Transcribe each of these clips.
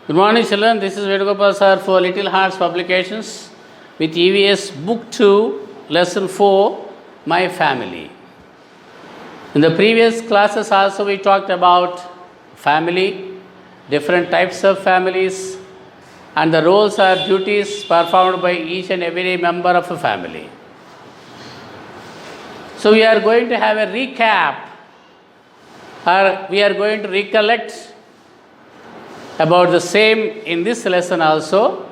Good morning, children. This is Vedagopal sir for Little Hearts Publications with EVS Book 2, Lesson 4, My Family. In the previous classes also we talked about family, different types of families, and the roles or duties performed by each and every member of a family. So we are going to have a recap, or we are going to recollect about the same in this lesson also,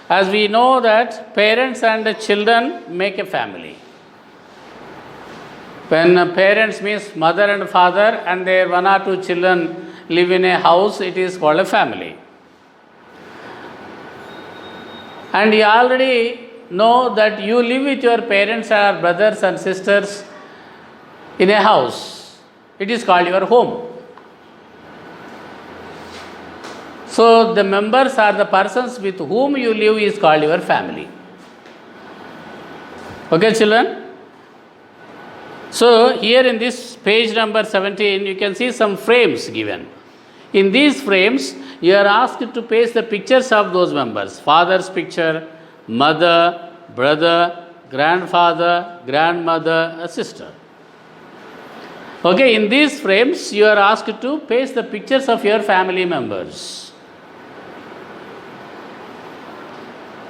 as we know that parents and children make a family. When parents means mother and father and their one or two children live in a house, it is called a family. And you already know that you live with your parents or brothers and sisters in a house. It is called your home. So the members or the persons with whom you live is called your family. Okay, children? So here in this page number 17, you can see some frames given. In these frames, you are asked to paste the pictures of those members. Father's picture, mother, brother, grandfather, grandmother, a sister. Okay, in these frames, you are asked to paste the pictures of your family members.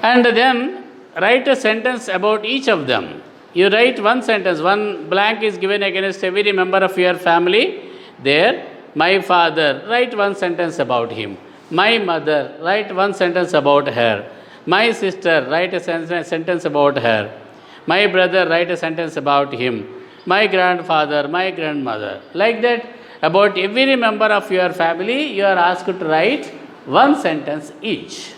And then write a sentence about each of them. You write one sentence, one blank is given against every member of your family. There, my father, write one sentence about him. My mother, write one sentence about her. My sister, write a sentence about her. My brother, write a sentence about him. My grandfather, my grandmother. Like that, about every member of your family, you are asked to write one sentence each.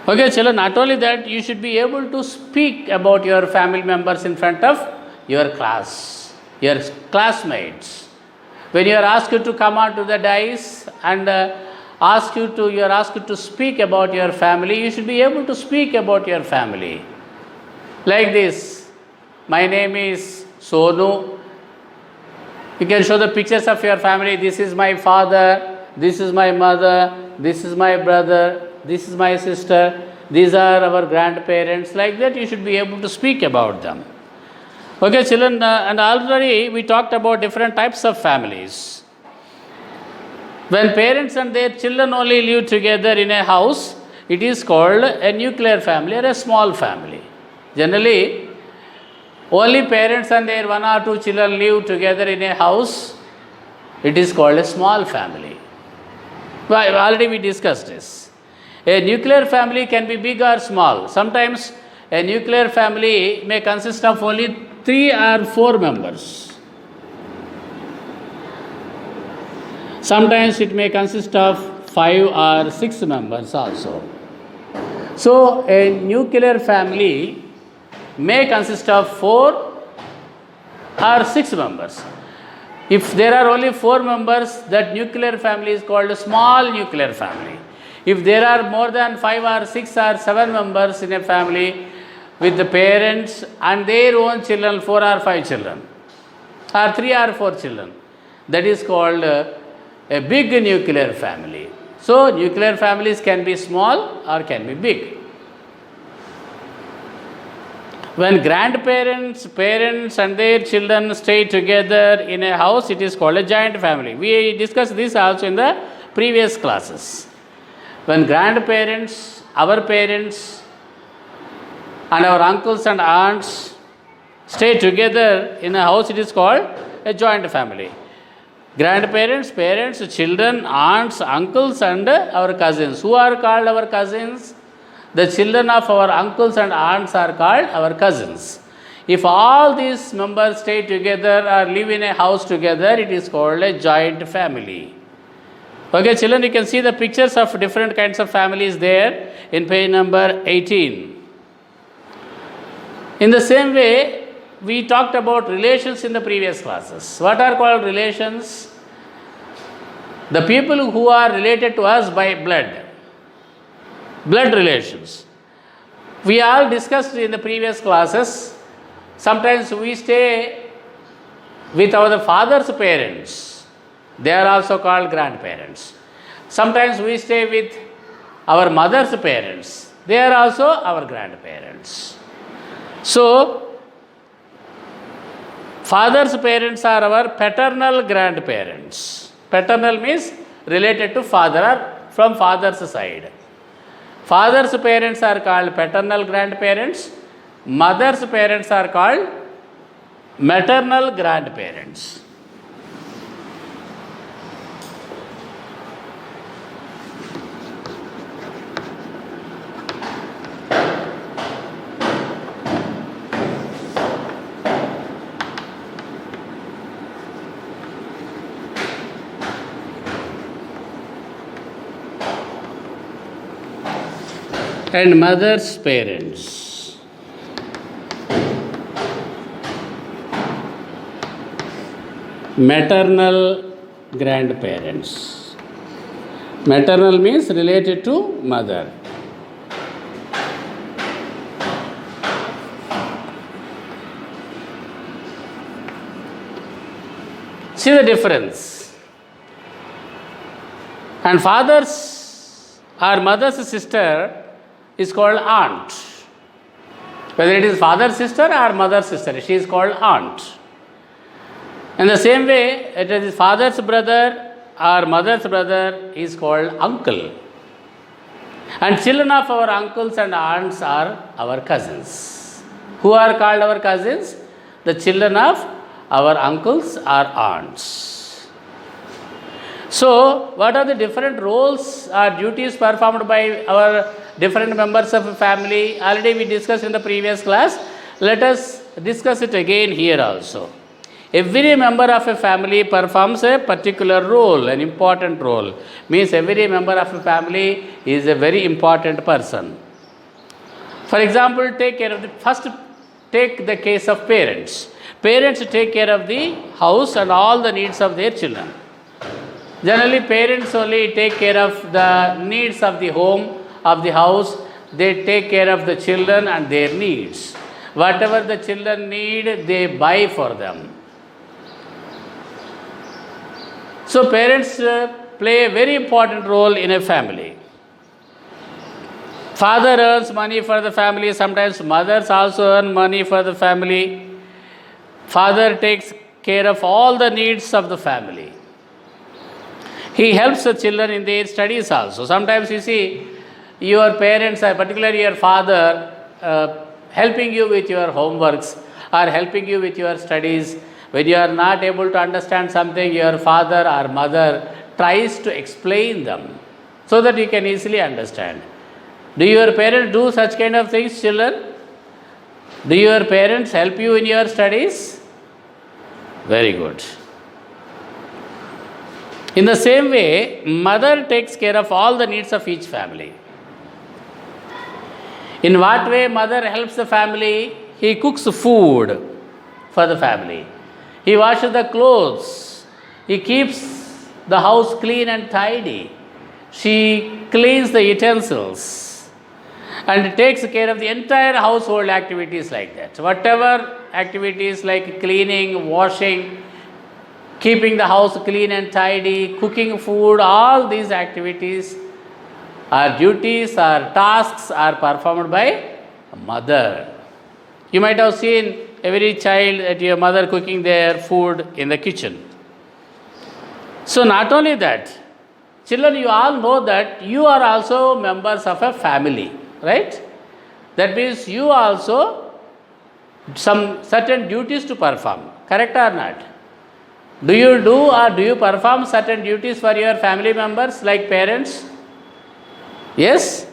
Okay, children, not only that, you should be able to speak about your family members in front of your class, your classmates. When you are asked to come onto the dais and you are asked to speak about your family, you should be able to speak about your family. Like this, my name is Sonu. You can show the pictures of your family. This is my father, this is my mother, this is my brother, this is my sister, these are our grandparents. Like that, you should be able to speak about them. Okay, children, and already we talked about different types of families. When parents and their children only live together in a house, it is called a nuclear family or a small family. Generally, only parents and their one or two children live together in a house, it is called a small family. Well, already we discussed this. A nuclear family can be big or small. Sometimes a nuclear family may consist of only 3 or 4 members. Sometimes it may consist of 5 or 6 members also. So a nuclear family may consist of 4 or 6 members. If there are only 4 members, that nuclear family is called a small nuclear family. If there are more than 5 or 6 or 7 members in a family with the parents and their own children, 4 or 5 children, or 3 or 4 children, that is called a big nuclear family. So, nuclear families can be small or can be big. When grandparents, parents and their children stay together in a house, it is called a joint family. We discussed this also in the previous classes. When grandparents, our parents and our uncles and aunts stay together in a house, it is called a joint family. Grandparents, parents, children, aunts, uncles and our cousins. Who are called our cousins? The children of our uncles and aunts are called our cousins. If all these members stay together or live in a house together, it is called a joint family. Okay, children, you can see the pictures of different kinds of families there in page number 18. In the same way, we talked about relations in the previous classes. What are called relations? The people who are related to us by blood. Blood relations. We all discussed in the previous classes. Sometimes we stay with our father's parents They are also called grandparents. Sometimes we stay with our mother's parents. They are also our grandparents. So, father's parents are our paternal grandparents. Paternal means related to father or from father's side. Father's parents are called paternal grandparents. Mother's parents are called maternal grandparents. And mother's parents. Maternal grandparents. Maternal means related to mother. See the difference. And father's or mother's sister is called aunt. Whether it is father's sister or mother's sister, she is called aunt. In the same way, it is father's brother or mother's brother is called uncle. And children of our uncles and aunts are our cousins. Who are called our cousins? The children of our uncles or aunts. So, what are the different roles or duties performed by our different members of a family? Already we discussed in the previous class. Let us discuss it again here also. Every member of a family performs a particular role, an important role. Means every member of a family is a very important person. For example, take the case of parents. Parents take care of the house and all the needs of their children. Generally, parents only take care of the needs of the home, of the house. They take care of the children and their needs. Whatever the children need, they buy for them. So, parents play a very important role in a family. Father earns money for the family. Sometimes mothers also earn money for the family. Father takes care of all the needs of the family. He helps the children in their studies also. Sometimes you see your parents, particularly your father, helping you with your homeworks or helping you with your studies. When you are not able to understand something, your father or mother tries to explain them so that you can easily understand. Do your parents do such kind of things, children? Do your parents help you in your studies? Very good. In the same way, mother takes care of all the needs of each family. In what way mother helps the family? He cooks food for the family. He washes the clothes. He keeps the house clean and tidy. She cleans the utensils and takes care of the entire household activities like that. Whatever activities like cleaning, washing, keeping the house clean and tidy, cooking food, all these activities or duties or tasks are performed by a mother. You might have seen every child at your mother cooking their food in the kitchen. So not only that, children, you all know that you are also members of a family, right? That means you also some certain duties to perform, correct or not? Do you do or do you perform certain duties for your family members like parents? Yes?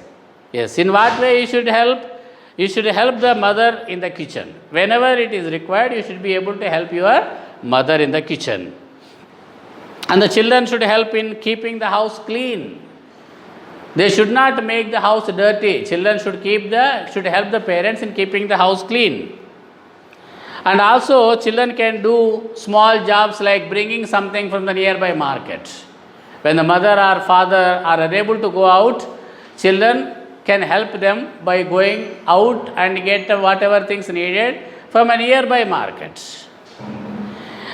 Yes. In what way you should help? You should help the mother in the kitchen. Whenever it is required, you should be able to help your mother in the kitchen. And the children should help in keeping the house clean. They should not make the house dirty. Children should help the parents in keeping the house clean. And also, children can do small jobs like bringing something from the nearby market. When the mother or father are unable to go out, children can help them by going out and get whatever things needed from a nearby market.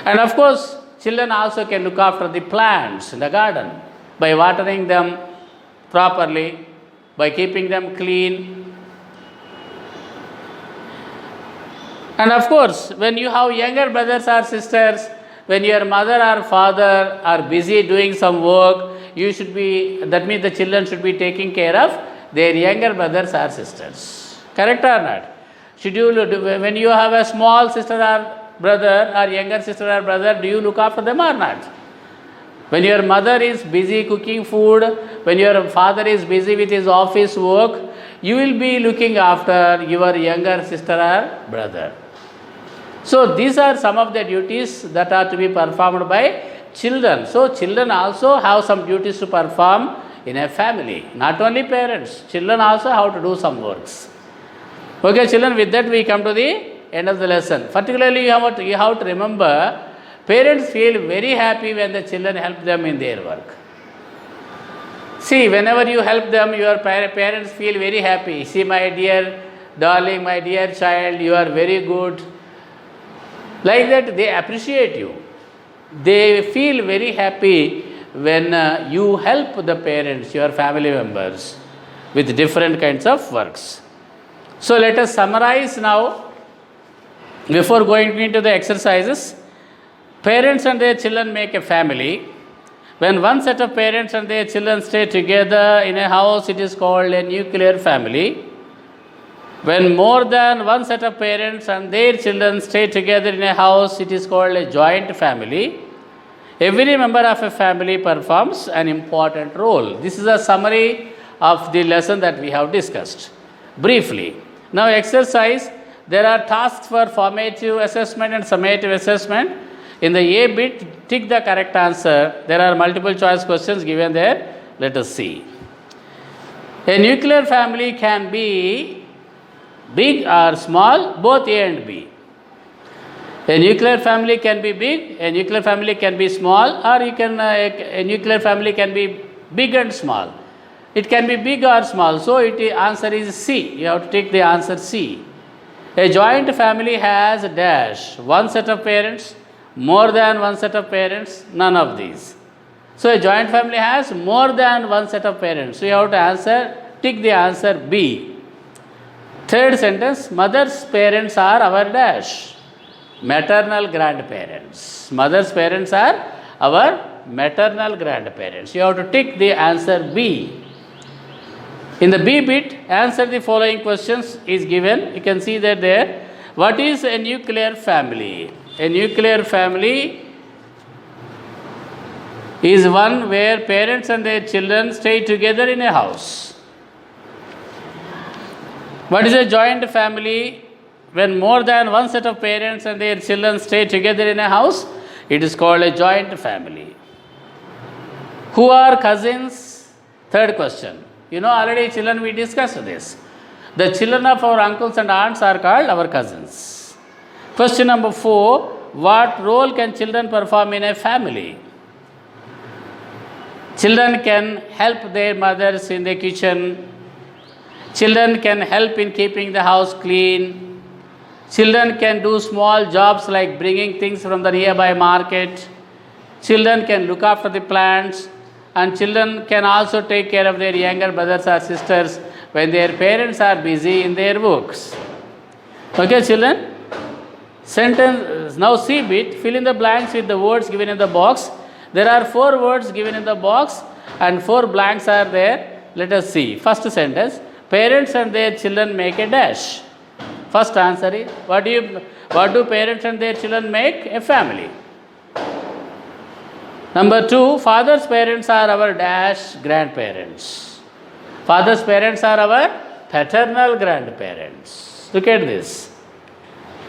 And of course, children also can look after the plants in the garden by watering them properly, by keeping them clean. And of course, when you have younger brothers or sisters, when your mother or father are busy doing some work, that means the children should be taking care of their younger brothers or sisters. Correct or not? When you have a small sister or brother or younger sister or brother, do you look after them or not? When your mother is busy cooking food, when your father is busy with his office work, you will be looking after your younger sister or brother. So these are some of the duties that are to be performed by children. So children also have some duties to perform in a family. Not only parents, children also have to do some works. Okay, children, with that we come to the end of the lesson. Particularly you have to remember, parents feel very happy when the children help them in their work. See, whenever you help them, your parents feel very happy. See, my dear darling, my dear child, you are very good. Like that, they appreciate you. They feel very happy when you help the parents, your family members, with different kinds of works. So let us summarize now before going into the exercises. Parents and their children make a family. When one set of parents and their children stay together in a house, it is called a nuclear family. When more than one set of parents and their children stay together in a house, it is called a joint family. Every member of a family performs an important role. This is a summary of the lesson that we have discussed briefly. Now exercise, there are tasks for formative assessment and summative assessment. In the A bit, tick the correct answer. There are multiple choice questions given there. Let us see. A nuclear family can be big or small, both A and B. A nuclear family can be big, a nuclear family can be small, or a nuclear family can be big and small. It can be big or small, so answer is C. You have to take the answer C. A joint family has dash, one set of parents, more than one set of parents, none of these. So a joint family has more than one set of parents. So you have to tick the answer B. Third sentence, mother's parents are our dash, maternal grandparents. Mother's parents are our maternal grandparents. You have to tick the answer B. In the B bit, answer the following questions is given. You can see that there. What is a nuclear family? A nuclear family is one where parents and their children stay together in a house. What is a joint family? When more than one set of parents and their children stay together in a house, it is called a joint family. Who are cousins? Third question. You know, already children, we discussed this. The children of our uncles and aunts are called our cousins. Question number 4. What role can children perform in a family? Children can help their mothers in the kitchen. Children can help in keeping the house clean. Children can do small jobs like bringing things from the nearby market. Children can look after the plants. And children can also take care of their younger brothers or sisters when their parents are busy in their works. Okay, children? Sentence, now C bit, fill in the blanks with the words given in the box. There are 4 words given in the box and 4 blanks are there. Let us see. First sentence, parents and their children make a dash. First answer is, what do parents and their children make? A family. Number 2, father's parents are our dash grandparents. Father's parents are our paternal grandparents. Look at this.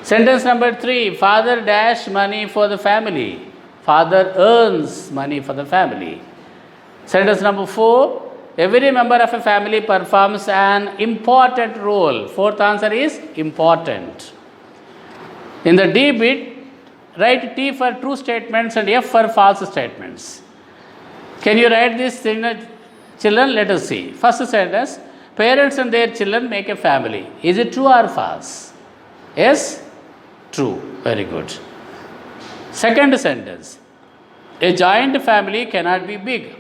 Sentence number 3, father dash money for the family. Father earns money for the family. Sentence number 4, every member of a family performs an important role. Fourth answer is important. In the D bit, write T for true statements and F for false statements. Can you write this, children? Let us see. First sentence, parents and their children make a family. Is it true or false? Yes? True. Very good. Second sentence, A joint family cannot be big.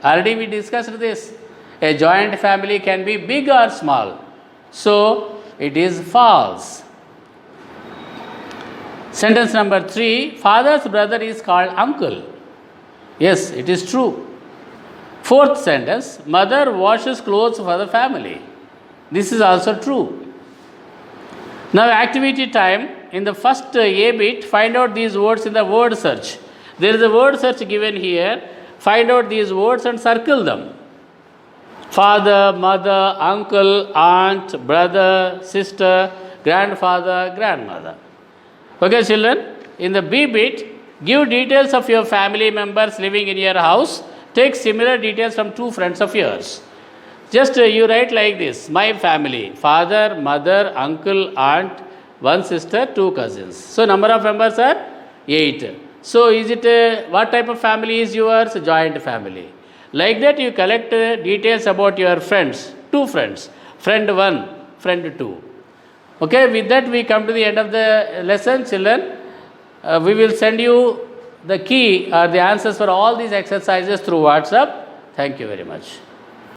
Already we discussed this. A joint family can be big or small. So it is false. Sentence number 3, father's brother is called uncle. Yes, it is true. Fourth sentence, mother washes clothes for the family. This is also true. Now activity time. In the first A bit, find out these words in the word search. There is a word search given here. Find out these words and circle them. Father, mother, uncle, aunt, brother, sister, grandfather, grandmother. Okay, children, in the B bit, give details of your family members living in your house. Take similar details from two friends of yours. Just you write like this, my family, father, mother, uncle, aunt, one sister, two cousins. So number of members are 8. So is it what type of family is yours? Joint family. Like that you collect details about your friends, two friends, friend 1, friend 2. Okay, with that we come to the end of the lesson, children. We will send you the key or the answers for all these exercises through WhatsApp. Thank you very much.